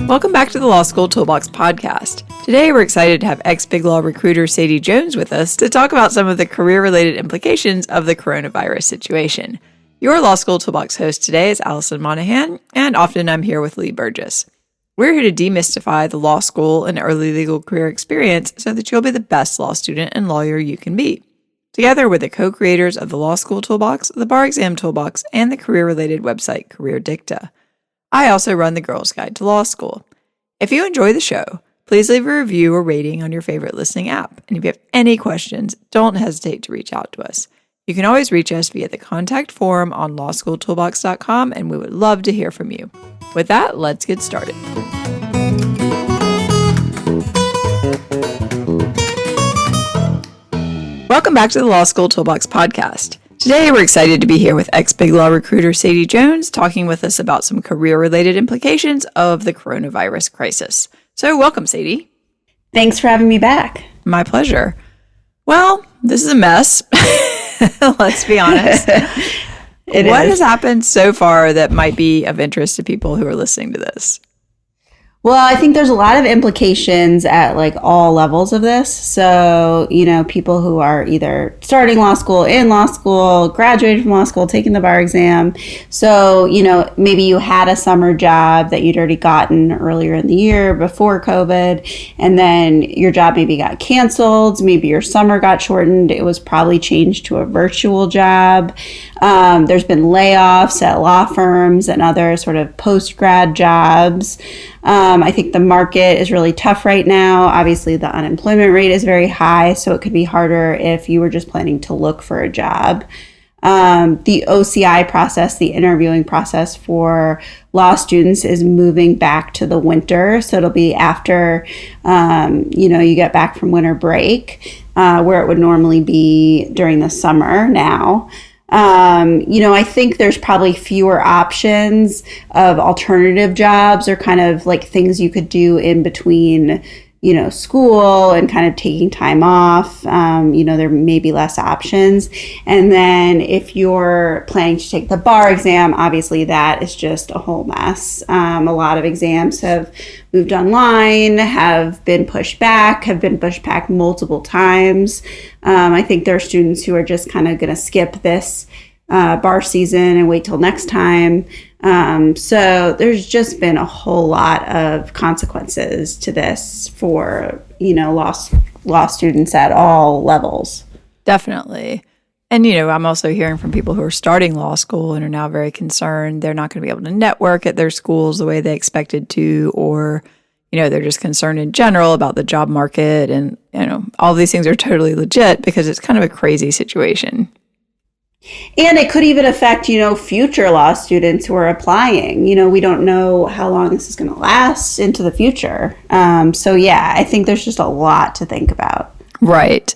Welcome back to the Law School Toolbox podcast. Today, we're excited to have ex-Big Law recruiter Sadie Jones with us to talk about some of the career-related implications of the coronavirus situation. Your Law School Toolbox host today is Alison Monahan, and often I'm here with Lee Burgess. We're here to demystify the law school and early legal career experience so that you'll be the best law student and lawyer you can be. Together with the co-creators of the Law School Toolbox, the Bar Exam Toolbox, and the career-related website Career Dicta. I also run the Girls Guide to Law School. If you enjoy the show, please leave a review or rating on your favorite listening app. And if you have any questions, don't hesitate to reach out to us. You can always reach us via the contact form on lawschooltoolbox.com, and we would love to hear from you. With that, let's get started. Welcome back to the Law School Toolbox podcast. Today, we're excited to be here with ex-Big Law recruiter Sadie Jones, talking with us about some career-related implications of the coronavirus crisis. So welcome, Sadie. Thanks for having me back. My pleasure. Well, this is a mess. Let's be honest. What has happened so far that might be of interest to people who are listening to this? Well, I think there's a lot of implications at like all levels of this. So, people who are either starting law school, in law school, graduated from law school, taking the bar exam. So, maybe you had a summer job that you'd already gotten earlier in the year before COVID, and then your job maybe got canceled. Maybe your summer got shortened. It was probably changed to a virtual job. There's been layoffs at law firms and other sort of post-grad jobs. I think the market is really tough right now. Obviously, the unemployment rate is very high, so it could be harder if you were just planning to look for a job. The OCI process, the interviewing process for law students, is moving back to the winter. So it'll be after, you get back from winter break, where it would normally be during the summer now. I think there's probably fewer options of alternative jobs or kind of like things you could do in between, school and kind of taking time off. There may be less options. And then if you're planning to take the bar exam, obviously that is just a whole mess. A lot of exams have moved online, have been pushed back multiple times. I think there are students who are just kind of going to skip this bar season and wait till next time. So there's just been a whole lot of consequences to this for, law students at all levels. Definitely. And, I'm also hearing from people who are starting law school and are now very concerned they're not going to be able to network at their schools the way they expected to, or, they're just concerned in general about the job market. And, all these things are totally legit because it's kind of a crazy situation. And it could even affect, future law students who are applying. We don't know how long this is going to last into the future. I think there's just a lot to think about. Right.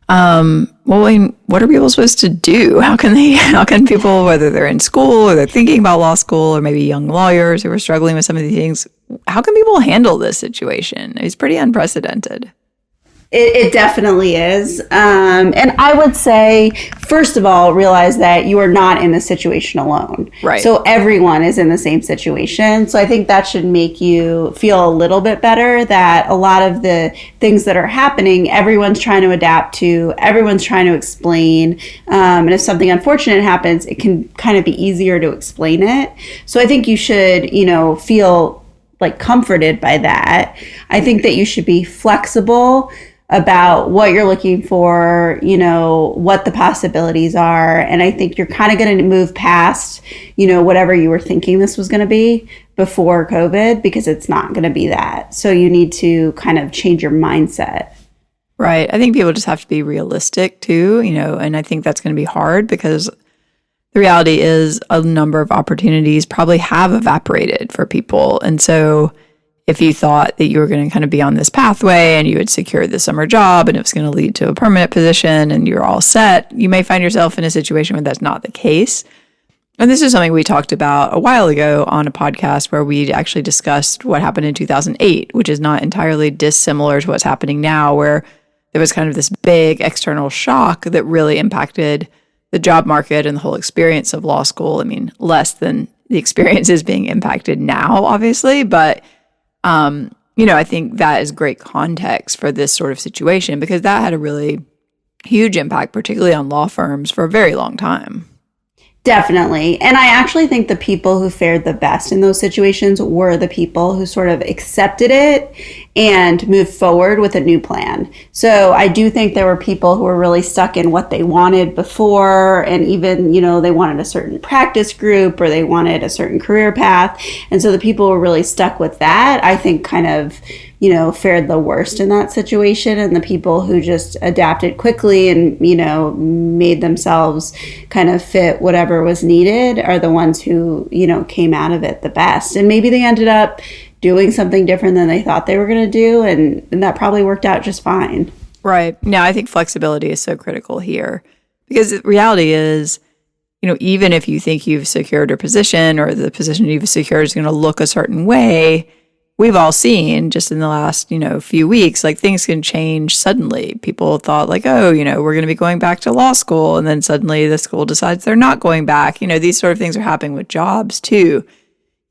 What are people supposed to do? How can people, whether they're in school or they're thinking about law school or maybe young lawyers who are struggling with some of these things, how can people handle this situation? It's pretty unprecedented. It definitely is. And I would say, first of all, realize that you are not in this situation alone. Right. So everyone is in the same situation. So I think that should make you feel a little bit better that a lot of the things that are happening, everyone's trying to adapt to, everyone's trying to explain. And if something unfortunate happens, it can kind of be easier to explain it. So I think you should, feel like comforted by that. I think that you should be flexible about what you're looking for, what the possibilities are. And I think you're kind of going to move past, whatever you were thinking this was going to be before COVID, because it's not going to be that. So you need to kind of change your mindset. Right. I think people just have to be realistic too, and I think that's going to be hard because the reality is a number of opportunities probably have evaporated for people. And so if you thought that you were going to kind of be on this pathway and you had secured the summer job and it was going to lead to a permanent position and you're all set, you may find yourself in a situation where that's not the case. And this is something we talked about a while ago on a podcast where we actually discussed what happened in 2008, which is not entirely dissimilar to what's happening now, where there was kind of this big external shock that really impacted the job market and the whole experience of law school. I mean, less than the experience is being impacted now, obviously, but I think that is great context for this sort of situation because that had a really huge impact, particularly on law firms for a very long time. Definitely. And I actually think the people who fared the best in those situations were the people who sort of accepted it and moved forward with a new plan. So I do think there were people who were really stuck in what they wanted before, and even, they wanted a certain practice group or they wanted a certain career path. And so the people who were really stuck with that, I think kind of, fared the worst in that situation. And the people who just adapted quickly and, made themselves kind of fit whatever was needed are the ones who, came out of it the best. And maybe they ended up doing something different than they thought they were going to do. And that probably worked out just fine. Right. Now, I think flexibility is so critical here because the reality is, even if you think you've secured a position or the position you've secured is going to look a certain way, we've all seen just in the last, few weeks, like things can change suddenly. People thought like, oh, we're going to be going back to law school. And then suddenly the school decides they're not going back. These sort of things are happening with jobs too.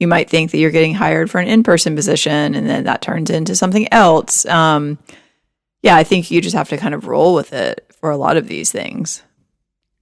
You might think that you're getting hired for an in-person position and then that turns into something else. I think you just have to kind of roll with it for a lot of these things.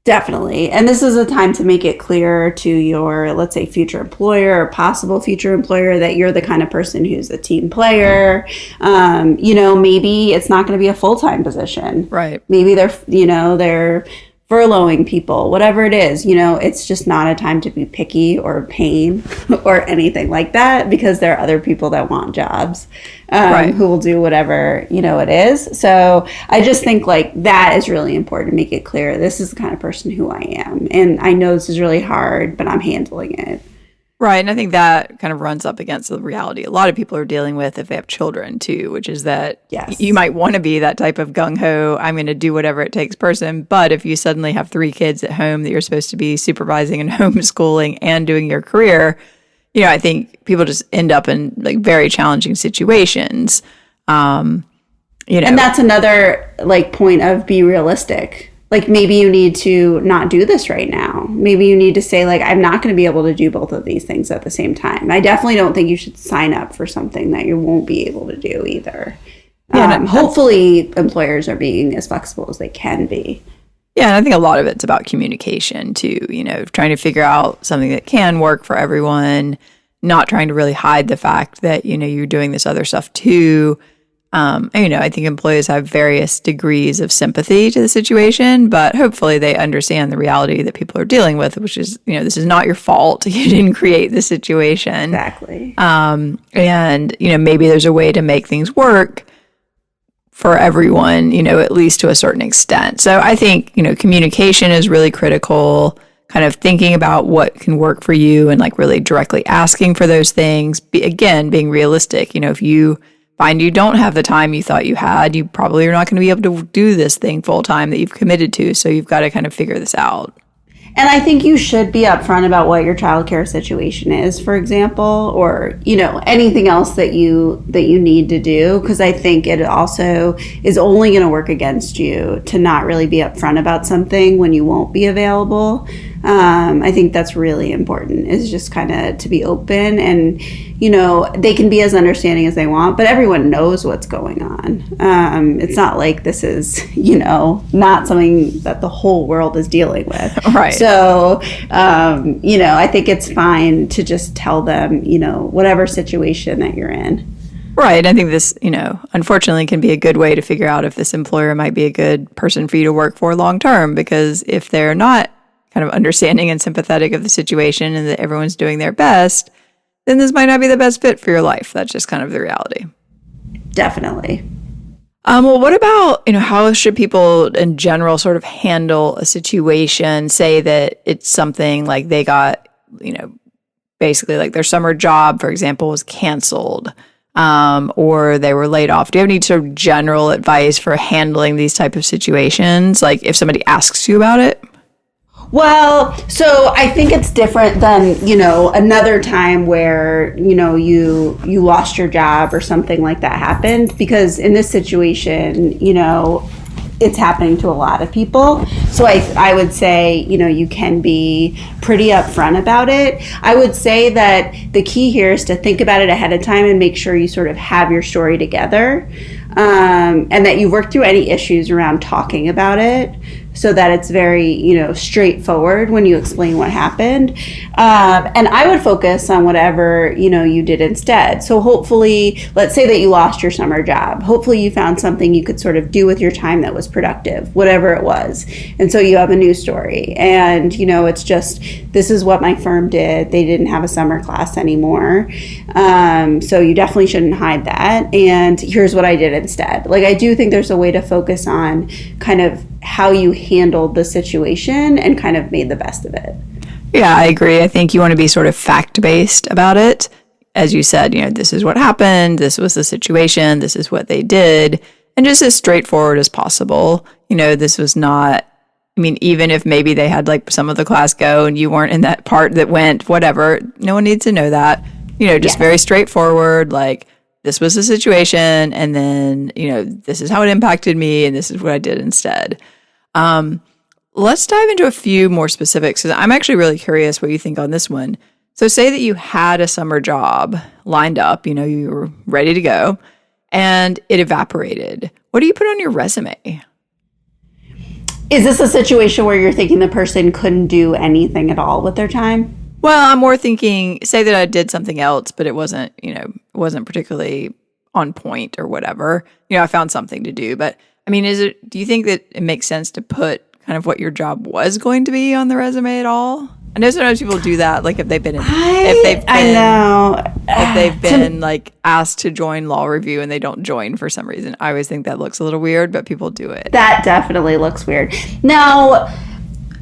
Definitely. And this is a time to make it clear to your, let's say, future employer or possible future employer that you're the kind of person who's a team player. Maybe it's not going to be a full-time position. Right. Maybe they're furloughing people, whatever it is, it's just not a time to be picky or pain or anything like that because there are other people that want jobs who will do whatever, it is. So I just think like that is really important to make it clear. This is the kind of person who I am. And I know this is really hard, but I'm handling it. Right. And I think that kind of runs up against the reality a lot of people are dealing with if they have children too, which is that you might want to be that type of gung-ho, I'm going to do whatever it takes person. But if you suddenly have 3 kids at home that you're supposed to be supervising and homeschooling and doing your career, I think people just end up in like very challenging situations. And that's another like point of be realistic. Like maybe you need to not do this right now. Maybe you need to say like, I'm not going to be able to do both of these things at the same time. I definitely don't think you should sign up for something that you won't be able to do either. Hopefully employers are being as flexible as they can be. Yeah, and I think a lot of it's about communication too, trying to figure out something that can work for everyone, not trying to really hide the fact that, you're doing this other stuff too. I think employees have various degrees of sympathy to the situation, but hopefully they understand the reality that people are dealing with, which is, this is not your fault. You didn't create the situation. Exactly. Maybe there's a way to make things work for everyone, at least to a certain extent. So I think, communication is really critical, kind of thinking about what can work for you and like really directly asking for those things. Again, being realistic, if you find you don't have the time you thought you had, you probably are not going to be able to do this thing full time that you've committed to. So you've got to kind of figure this out. And I think you should be upfront about what your childcare situation is, for example, or, anything else that you need to do. Because I think it also is only going to work against you to not really be upfront about something when you won't be available. I think that's really important, is just kind of to be open and, they can be as understanding as they want, but everyone knows what's going on. It's not like this is, not something that the whole world is dealing with. Right. So, I think it's fine to just tell them, whatever situation that you're in. Right. I think this, unfortunately can be a good way to figure out if this employer might be a good person for you to work for long term, because if they're not kind of understanding and sympathetic of the situation and that everyone's doing their best, then this might not be the best fit for your life. That's just kind of the reality. Definitely. Well, what about, how should people in general sort of handle a situation, say that it's something like they got, basically like their summer job, for example, was canceled, or they were laid off. Do you have any sort of general advice for handling these type of situations? Like if somebody asks you about it? Well, so I think it's different than, another time where, you lost your job or something like that happened, because in this situation, it's happening to a lot of people. So I would say, you can be pretty upfront about it. I would say that the key here is to think about it ahead of time and make sure you sort of have your story together, and that you work through any issues around talking about it, so that it's very, straightforward when you explain what happened. And I would focus on whatever, you did instead. So hopefully, let's say that you lost your summer job. Hopefully you found something you could sort of do with your time that was productive, whatever it was. And so you have a news story. And, it's just, this is what my firm did. They didn't have a summer class anymore. So you definitely shouldn't hide that. And here's what I did instead. Like, I do think there's a way to focus on kind of how you handled the situation and kind of made the best of it. Yeah, I agree. I think you want to be sort of fact-based about it. As you said, this is what happened, this was the situation, this is what they did, and just as straightforward as possible. This was not, even if maybe they had like some of the class go and you weren't in that part that went, whatever, no one needs to know that. Just very straightforward, like, this was the situation, and then, this is how it impacted me, and this is what I did instead. Let's dive into a few more specifics, because I'm actually really curious what you think on this one. So say that you had a summer job lined up, you were ready to go, and it evaporated. What do you put on your resume? Is this a situation where you're thinking the person couldn't do anything at all with their time? Well, I'm more thinking, say that I did something else, but it wasn't particularly on point or whatever. I found something to do. But do you think that it makes sense to put kind of what your job was going to be on the resume at all? I know sometimes people do that, like if they've been like asked to join law review and they don't join for some reason. I always think that looks a little weird, but people do it. That definitely looks weird. Now,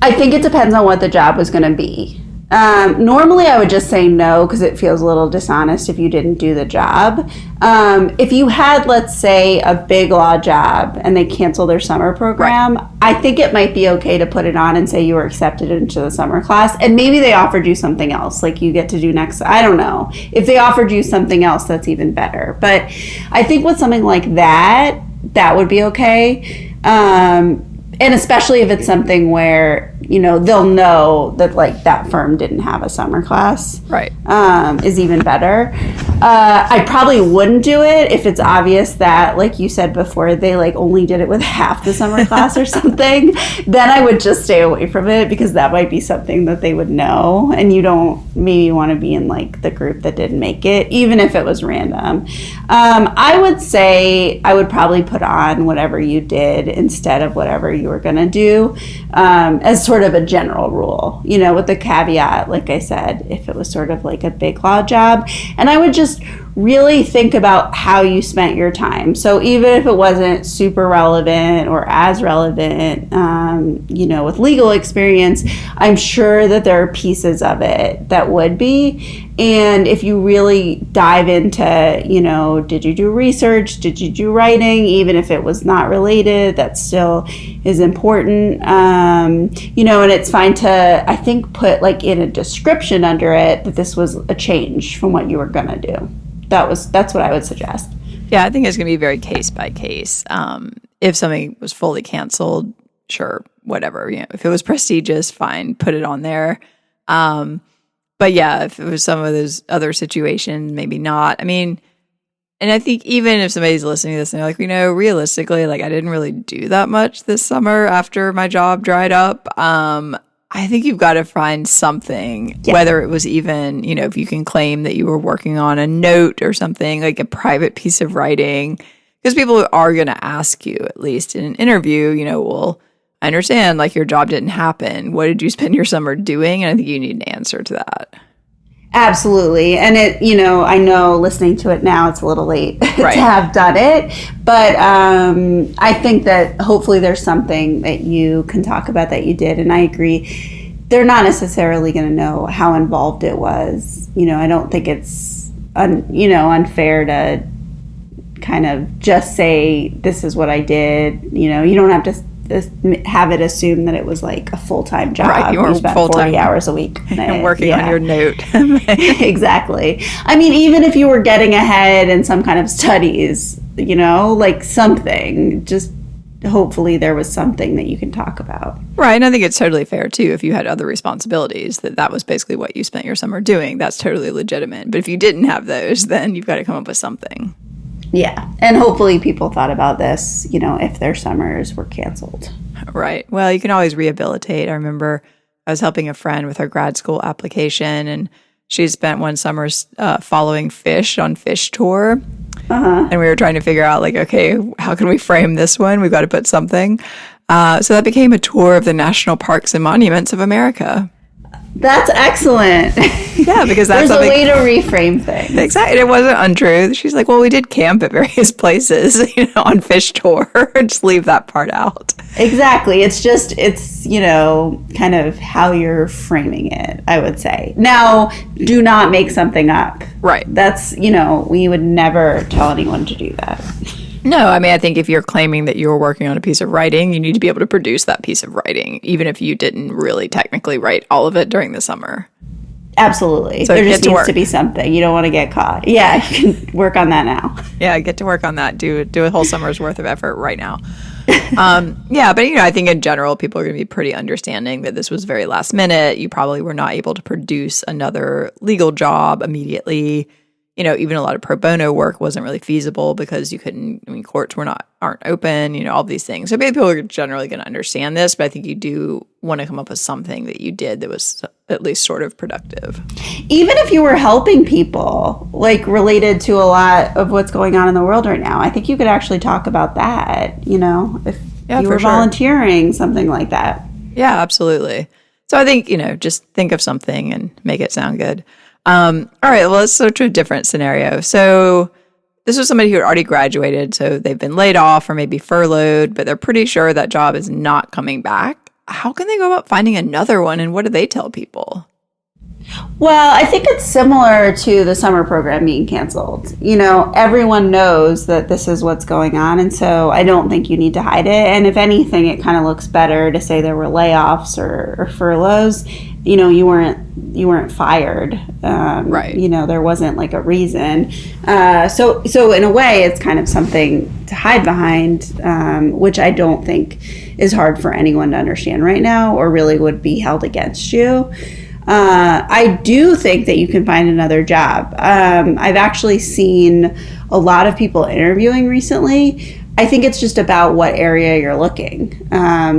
I think it depends on what the job was going to be. Normally I would just say no, because it feels a little dishonest if you didn't do the job. If you had, let's say, a big law job and they cancel their summer program, right, I think it might be okay to put it on and say you were accepted into the summer class, and maybe they offered you something else, like you get to do next. I don't know. If they offered you something else, that's even better. But I think with something like that, that would be okay. And especially if it's something where, they'll know that, like, that firm didn't have a summer class. Right. Is even better. I probably wouldn't do it if it's obvious that, like you said before, they, like, only did it with half the summer class or something. Then I would just stay away from it, because that might be something that they would know. And you don't maybe want to be in, like, the group that didn't make it, even if it was random. I would say I would probably put on whatever you did instead of whatever you were going to do, as sort of a general rule, with the caveat, like I said, if it was sort of like a big law job. And I would just really think about how you spent your time. So even if it wasn't super relevant or as relevant, with legal experience, I'm sure that there are pieces of it that would be. And if you really dive into, did you do research? Did you do writing? Even if it was not related, that still is important. And it's fine to, I think, put like in a description under it that this was a change from what you were going to do. That's what I would suggest. Yeah, I think it's going to be very case by case. If something was fully canceled, sure, whatever. If it was prestigious, fine, put it on there. But yeah, if it was some of those other situations, maybe not. And I think even if somebody's listening to this and they're like, realistically, like, I didn't really do that much this summer after my job dried up. I think you've got to find something, whether it was even, if you can claim that you were working on a note or something, like a private piece of writing, because people are going to ask you, at least in an interview, well, I understand, like, your job didn't happen. What did you spend your summer doing? And I think you need an answer to that. Absolutely. And it, I know listening to it now, it's a little late to have done it, but I think that hopefully there's something that you can talk about that you did. And I agree, they're not necessarily going to know how involved it was. I don't think it's, unfair to kind of just say, this is what I did. You don't have to have it assume that it was like a full-time job. Right, you spent full-time 40 hours a week and working on your note. Exactly. Even if you were getting ahead in some kind of studies, like something, just hopefully there was something that you can talk about. Right. And I think it's totally fair, too, if you had other responsibilities, that was basically what you spent your summer doing. That's totally legitimate. But if you didn't have those, then you've got to come up with something. Yeah. And hopefully people thought about this, if their summers were canceled. Right. Well, you can always rehabilitate. I remember I was helping a friend with her grad school application, and she spent one summer following fish on fish tour. And we were trying to figure out, okay, how can we frame this one? We've got to put something. So that became a tour of the national parks and monuments of America. That's excellent. Yeah, because that's there's a way to reframe things. Exactly. It wasn't untrue. She's like, well, we did camp at various places, on fish tour. Just leave that part out. Exactly. It's kind of how you're framing it, I would say. Now, do not make something up. Right. That's, we would never tell anyone to do that. No, I think if you're claiming that you were working on a piece of writing, you need to be able to produce that piece of writing, even if you didn't really technically write all of it during the summer. Absolutely. So there just needs to be something. You don't want to get caught. Yeah, you can work on that now. Yeah, get to work on that. Do a whole summer's worth of effort right now. Yeah, but I think in general, people are going to be pretty understanding that this was very last minute. You probably were not able to produce another legal job immediately. Even a lot of pro bono work wasn't really feasible because you couldn't, courts aren't open, all these things. So people are generally going to understand this, but I think you do want to come up with something that you did that was at least sort of productive. Even if you were helping people, related to a lot of what's going on in the world right now, I think you could actually talk about that, if you were volunteering, something like that. Yeah, absolutely. So I think, just think of something and make it sound good. All right, well, let's go to a different scenario. So this was somebody who had already graduated, so they've been laid off or maybe furloughed, but they're pretty sure that job is not coming back. How can they go about finding another one, and what do they tell people? Well, I think it's similar to the summer program being canceled. Everyone knows that this is what's going on, and so I don't think you need to hide it. And if anything, it kind of looks better to say there were layoffs or furloughs. You weren't fired. Right. There wasn't a reason. So in a way, it's kind of something to hide behind, which I don't think is hard for anyone to understand right now, or really would be held against you. I do think that you can find another job. I've actually seen a lot of people interviewing recently. I think it's just about what area you're looking.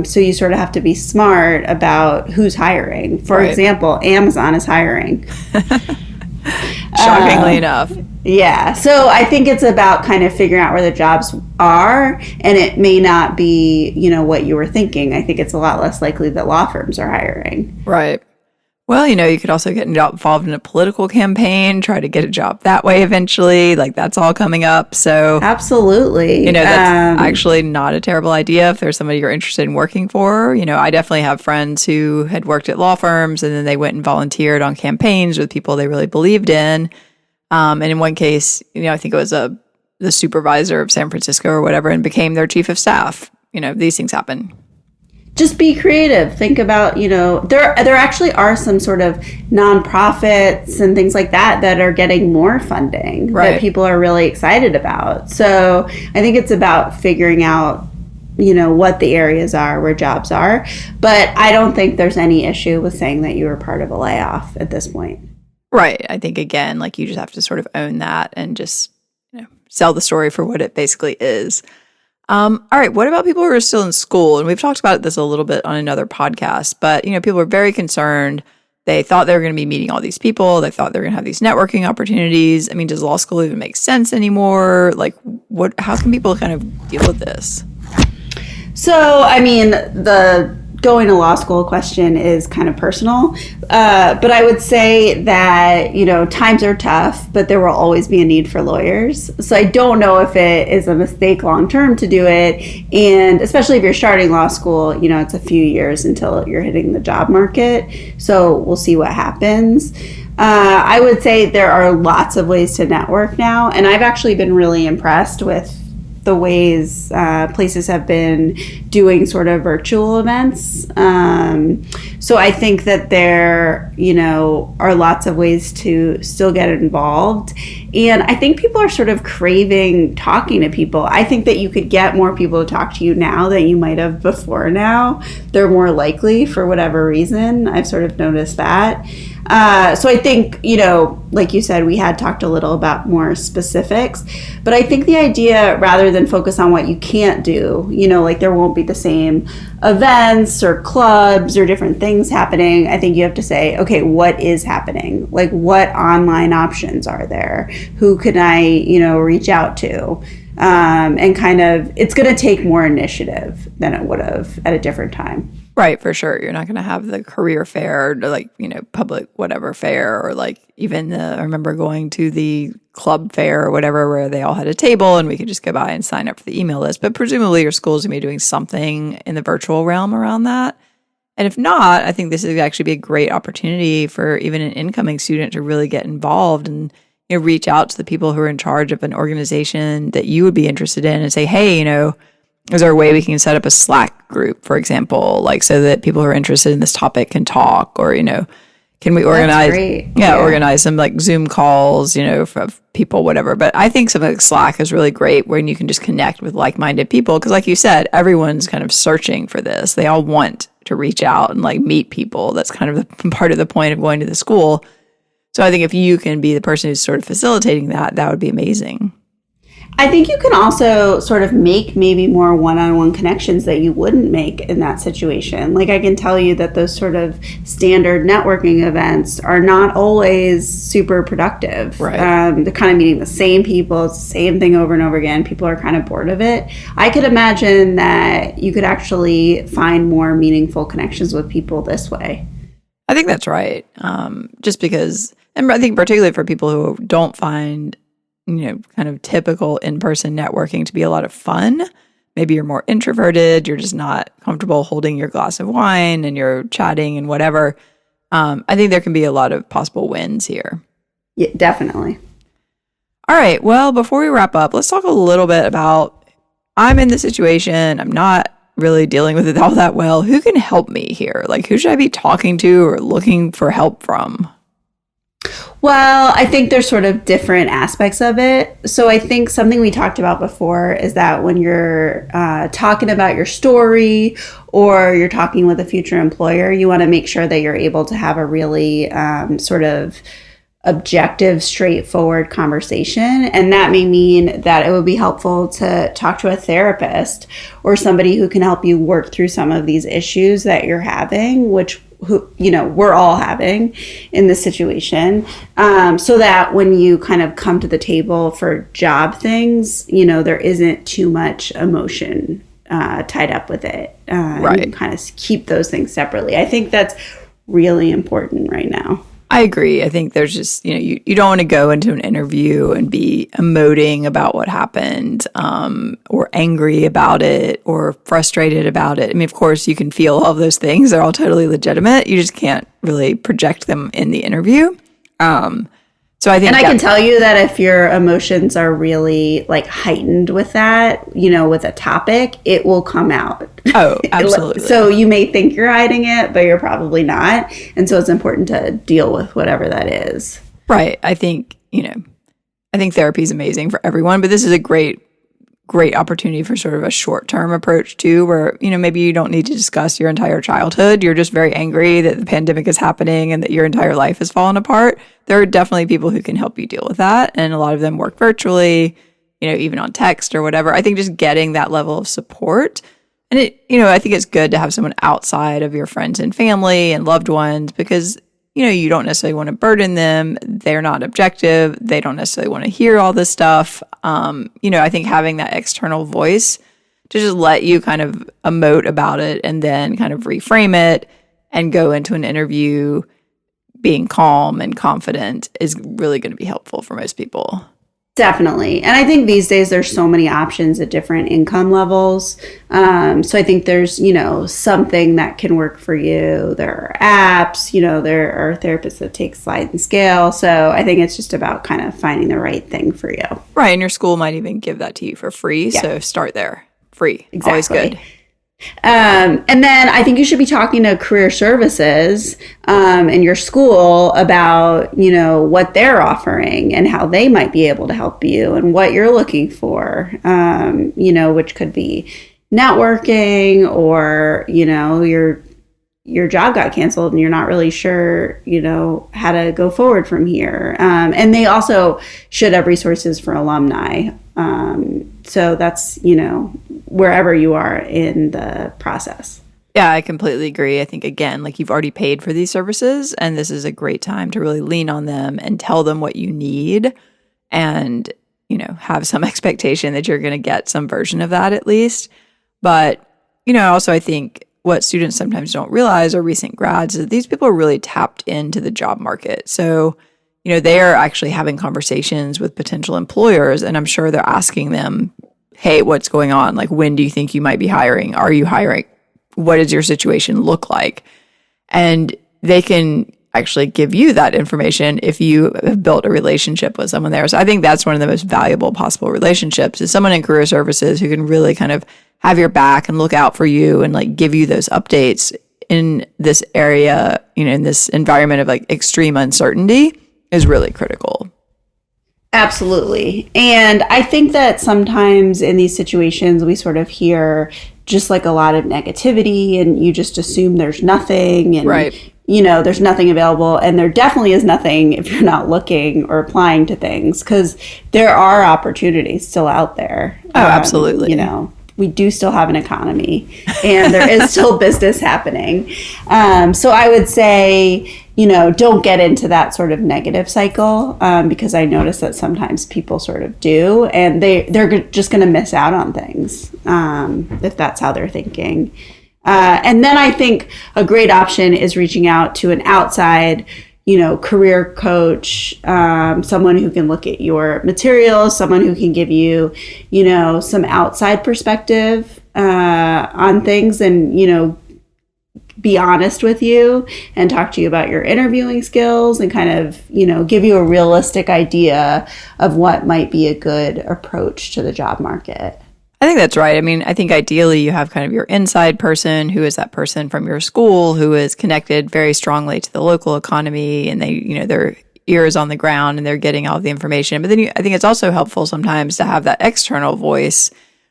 So you sort of have to be smart about who's hiring. For example, Amazon is hiring. Shockingly enough. Yeah. So I think it's about kind of figuring out where the jobs are, and it may not be, what you were thinking. I think it's a lot less likely that law firms are hiring. Right. Well, you could also get involved in a political campaign, try to get a job that way eventually. That's all coming up. So absolutely. That's actually not a terrible idea if there's somebody you're interested in working for. I definitely have friends who had worked at law firms and then they went and volunteered on campaigns with people they really believed in. And in one case, I think it was the supervisor of San Francisco or whatever, and became their chief of staff. These things happen. Just be creative. Think about, there actually are some sort of nonprofits and things like that are getting more funding that people are really excited about. So I think it's about figuring out, what the areas are where jobs are. But I don't think there's any issue with saying that you were part of a layoff at this point. Right. I think, again, you just have to sort of own that and just, sell the story for what it basically is. All right. What about people who are still in school? And we've talked about this a little bit on another podcast, but, people are very concerned. They thought they were going to be meeting all these people. They thought they were going to have these networking opportunities. Does law school even make sense anymore? How can people kind of deal with this? So, the going to law school question is kind of personal. But I would say that, times are tough, but there will always be a need for lawyers. So I don't know if it is a mistake long-term to do it. And especially if you're starting law school, it's a few years until you're hitting the job market. So we'll see what happens. I would say there are lots of ways to network now. And I've actually been really impressed with the ways places have been doing sort of virtual events. So I think that there, are lots of ways to still get involved. And I think people are sort of craving talking to people. I think that you could get more people to talk to you now than you might have before now. They're more likely for whatever reason. I've sort of noticed that. So I think, like you said, we had talked a little about more specifics, but I think the idea, rather than focus on what you can't do, like there won't be the same events or clubs or different things happening. I think you have to say, okay, what is happening? Like, what online options are there? Who can I, reach out to? And kind of, it's going to take more initiative than it would have at a different time. Right, for sure. You're not going to have the career fair or public whatever fair, or even I remember going to the club fair or whatever where they all had a table and we could just go by and sign up for the email list. But presumably your school's going to be doing something in the virtual realm around that. And if not, I think this would actually be a great opportunity for even an incoming student to really get involved and reach out to the people who are in charge of an organization that you would be interested in and say, hey, is there a way we can set up a Slack group, for example, so that people who are interested in this topic can talk, or, can we organize, organize some Zoom calls, for people, whatever. But I think something like Slack is really great when you can just connect with like-minded people. Because like you said, everyone's kind of searching for this. They all want to reach out and meet people. That's kind of part of the point of going to the school. So I think if you can be the person who's sort of facilitating that, that would be amazing. I think you can also sort of make maybe more one-on-one connections that you wouldn't make in that situation. I can tell you that those sort of standard networking events are not always super productive. Right. They're kind of meeting the same people, it's the same thing over and over again. People are kind of bored of it. I could imagine that you could actually find more meaningful connections with people this way. I think that's right. Just because, and I think particularly for people who don't find kind of typical in-person networking to be a lot of fun. Maybe you're more introverted, you're just not comfortable holding your glass of wine and you're chatting and whatever. I think there can be a lot of possible wins here. Yeah, definitely. All right. Well, before we wrap up, let's talk a little bit about, I'm in this situation. I'm not really dealing with it all that well. Who can help me here? Who should I be talking to or looking for help from? Well, I think there's sort of different aspects of it. So I think something we talked about before is that when you're talking about your story or you're talking with a future employer, you want to make sure that you're able to have a really sort of objective, straightforward conversation. And that may mean that it would be helpful to talk to a therapist or somebody who can help you work through some of these issues that you're having, we're all having in this situation, so that when you kind of come to the table for job things, there isn't too much emotion tied up with it. Right. You can kind of keep those things separately. I think that's really important right now. I agree. I think there's just, you don't want to go into an interview and be emoting about what happened, or angry about it or frustrated about it. I mean, of course, you can feel all of those things. They're all totally legitimate. You just can't really project them in the interview. So I think, and I can tell you that if your emotions are really heightened with that, with a topic, it will come out. Oh, absolutely. So you may think you're hiding it, but you're probably not. And so it's important to deal with whatever that is. Right. I think therapy is amazing for everyone, but this is a great opportunity for sort of a short-term approach too, where, maybe you don't need to discuss your entire childhood. You're just very angry that the pandemic is happening and that your entire life has fallen apart. There are definitely people who can help you deal with that. And a lot of them work virtually, even on text or whatever. I think just getting that level of support, and I think it's good to have someone outside of your friends and family and loved ones, because you don't necessarily want to burden them. They're not objective. They don't necessarily want to hear all this stuff. I think having that external voice to just let you kind of emote about it and then kind of reframe it and go into an interview being calm and confident is really going to be helpful for most people. Definitely. And I think these days there's so many options at different income levels. So I think there's, something that can work for you. There are apps, there are therapists that take slide and scale. So I think it's just about kind of finding the right thing for you. Right. And your school might even give that to you for free. Yeah. So start there. Free. Exactly. Always good. And then I think you should be talking to career services in your school about, what they're offering and how they might be able to help you and what you're looking for, which could be networking or, your job got canceled and you're not really sure, how to go forward from here. And they also should have resources for alumni. So that's, wherever you are in the process. Yeah, I completely agree. I think, again, like you've already paid for these services, and this is a great time to really lean on them and tell them what you need and, have some expectation that you're going to get some version of that at least. But, also I think what students sometimes don't realize, or recent grads, is that these people are really tapped into the job market. So, they are actually having conversations with potential employers, and I'm sure they're asking them, hey, what's going on? Like, when do you think you might be hiring? Are you hiring? What does your situation look like? And they can actually give you that information if you have built a relationship with someone there. So I think that's one of the most valuable possible relationships, is someone in career services who can really kind of have your back and look out for you and like give you those updates in this area, in this environment of like extreme uncertainty is really critical. Absolutely. And I think that sometimes in these situations, we sort of hear just like a lot of negativity and you just assume there's nothing and, right. There's nothing available. And there definitely is nothing if you're not looking or applying to things, because there are opportunities still out there. Oh, absolutely. We do still have an economy and there is still business happening. So I would say, don't get into that sort of negative cycle, because I notice that sometimes people sort of do, and they're just going to miss out on things if that's how they're thinking. And then I think a great option is reaching out to an outside career coach, someone who can look at your materials, someone who can give you, some outside perspective on things and, be honest with you and talk to you about your interviewing skills and kind of, give you a realistic idea of what might be a good approach to the job market. I think that's right. I mean, I think ideally you have kind of your inside person who is that person from your school who is connected very strongly to the local economy, and they, their ear is on the ground and they're getting all of the information. But then I think it's also helpful sometimes to have that external voice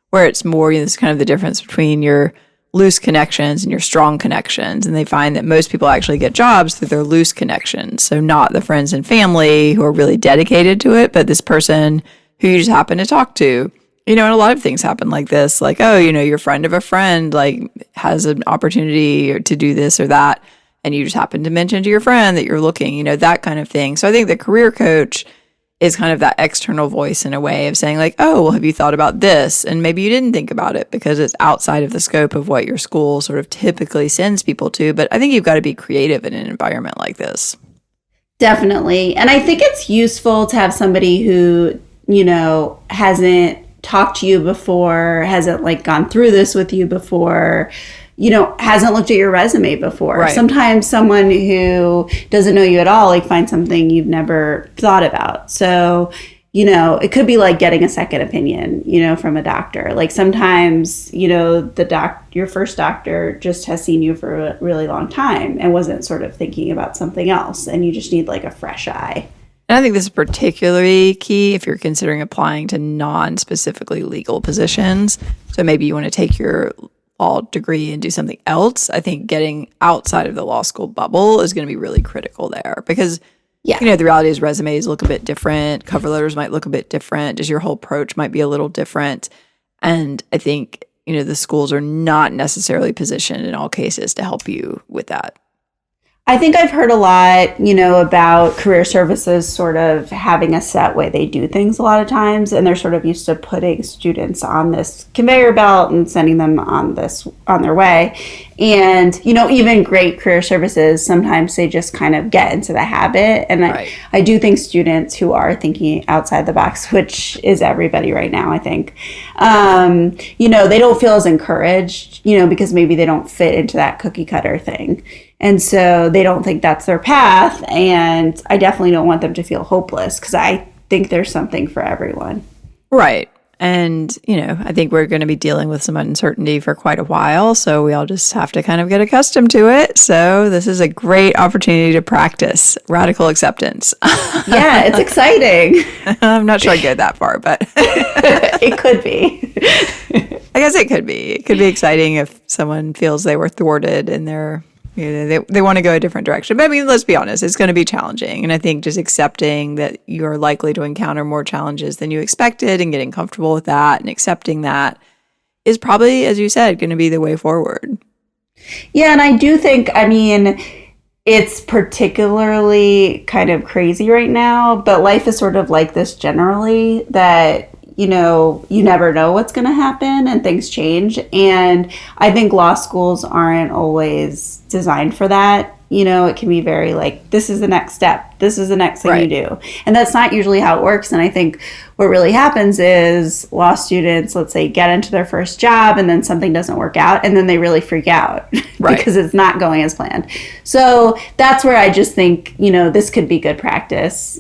where it's more, it's kind of the difference between your loose connections and your strong connections. And they find that most people actually get jobs through their loose connections. So not the friends and family who are really dedicated to it, but this person who you just happen to talk to. And a lot of things happen like this, like, oh, your friend of a friend, like, has an opportunity to do this or that, and you just happen to mention to your friend that you're looking, that kind of thing. So I think the career coach is kind of that external voice in a way of saying like, oh, well, have you thought about this? And maybe you didn't think about it because it's outside of the scope of what your school sort of typically sends people to. But I think you've got to be creative in an environment like this. Definitely. And I think it's useful to have somebody who, hasn't talked to you before, hasn't like gone through this with you before, hasn't looked at your resume before. Right. Sometimes someone who doesn't know you at all, like, finds something you've never thought about. So, it could be like getting a second opinion, from a doctor. Like sometimes, your first doctor just has seen you for a really long time and wasn't sort of thinking about something else, and you just need like a fresh eye. And I think this is particularly key if you're considering applying to non-specifically legal positions. So maybe you want to take your law degree and do something else. I think getting outside of the law school bubble is going to be really critical there because, the reality is resumes look a bit different. Cover letters might look a bit different. Just your whole approach might be a little different. And I think, the schools are not necessarily positioned in all cases to help you with that. I think I've heard a lot, about career services sort of having a set way they do things a lot of times, and they're sort of used to putting students on this conveyor belt and sending them on their way. And, even great career services, sometimes they just kind of get into the habit. And right. I do think students who are thinking outside the box, which is everybody right now, I think, they don't feel as encouraged, because maybe they don't fit into that cookie cutter thing. And so they don't think that's their path. And I definitely don't want them to feel hopeless because I think there's something for everyone. Right. And, I think we're going to be dealing with some uncertainty for quite a while. So we all just have to kind of get accustomed to it. So this is a great opportunity to practice radical acceptance. Yeah, it's exciting. I'm not sure I'd go that far, but it could be. I guess it could be. It could be exciting if someone feels they were thwarted and they want to go a different direction. But I mean, let's be honest, it's going to be challenging. And I think just accepting that you're likely to encounter more challenges than you expected and getting comfortable with that and accepting that is probably, as you said, going to be the way forward. Yeah, and I do think, it's particularly kind of crazy right now, but life is sort of like this generally, that you never know what's going to happen and things change. And I think law schools aren't always designed for that. It can be very like, this is the next step. This is the next thing you do. And that's not usually how it works. And I think what really happens is law students, let's say, get into their first job and then something doesn't work out. And then they really freak out because it's not going as planned. So that's where I just think, this could be good practice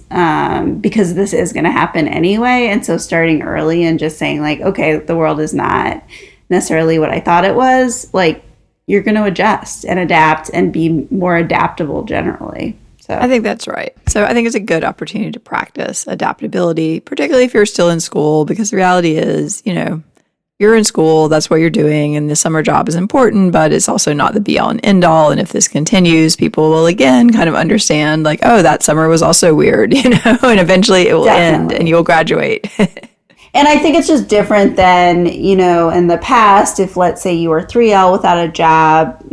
because this is going to happen anyway. And so starting early and just saying like, okay, the world is not necessarily what I thought it was. Like, you're going to adjust and adapt and be more adaptable generally. So I think that's right. So I think it's a good opportunity to practice adaptability, particularly if you're still in school, because the reality is, you're in school, that's what you're doing, and the summer job is important, but it's also not the be all and end all. And if this continues, people will again kind of understand like, oh, that summer was also weird, and eventually it will end and you'll graduate. And I think it's just different than, in the past, if let's say you were 3L without a job,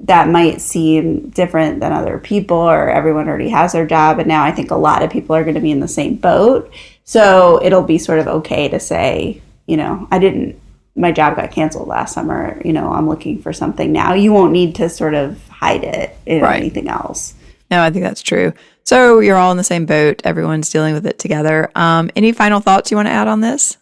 that might seem different than other people, or everyone already has their job. And now I think a lot of people are going to be in the same boat. So it'll be sort of okay to say, my job got canceled last summer, I'm looking for something now. You won't need to sort of hide it in anything else. No, I think that's true. So you're all in the same boat. Everyone's dealing with it together. Any final thoughts you want to add on this?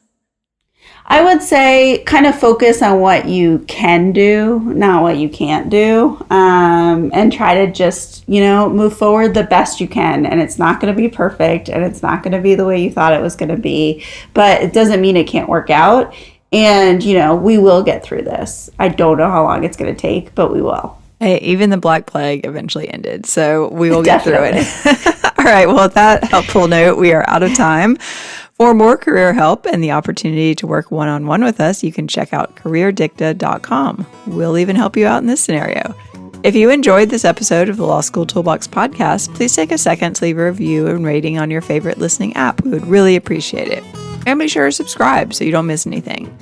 I would say kind of focus on what you can do, not what you can't do, and try to just, move forward the best you can. And it's not going to be perfect, and it's not going to be the way you thought it was going to be, but it doesn't mean it can't work out. And, we will get through this. I don't know how long it's going to take, but we will. Hey, even the Black Plague eventually ended, so we will get through it. All right, well, with that helpful note, we are out of time. For more career help and the opportunity to work one-on-one with us, you can check out careerdicta.com. We'll even help you out in this scenario. If you enjoyed this episode of the Law School Toolbox podcast, please take a second to leave a review and rating on your favorite listening app. We would really appreciate it. And be sure to subscribe so you don't miss anything.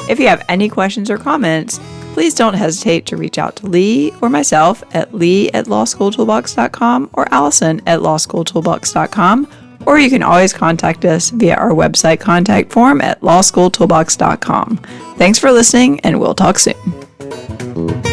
If you have any questions or comments, please don't hesitate to reach out to Lee or myself at lee@lawschooltoolbox.com or allison@lawschooltoolbox.com, or you can always contact us via our website contact form at lawschooltoolbox.com. Thanks for listening, and we'll talk soon.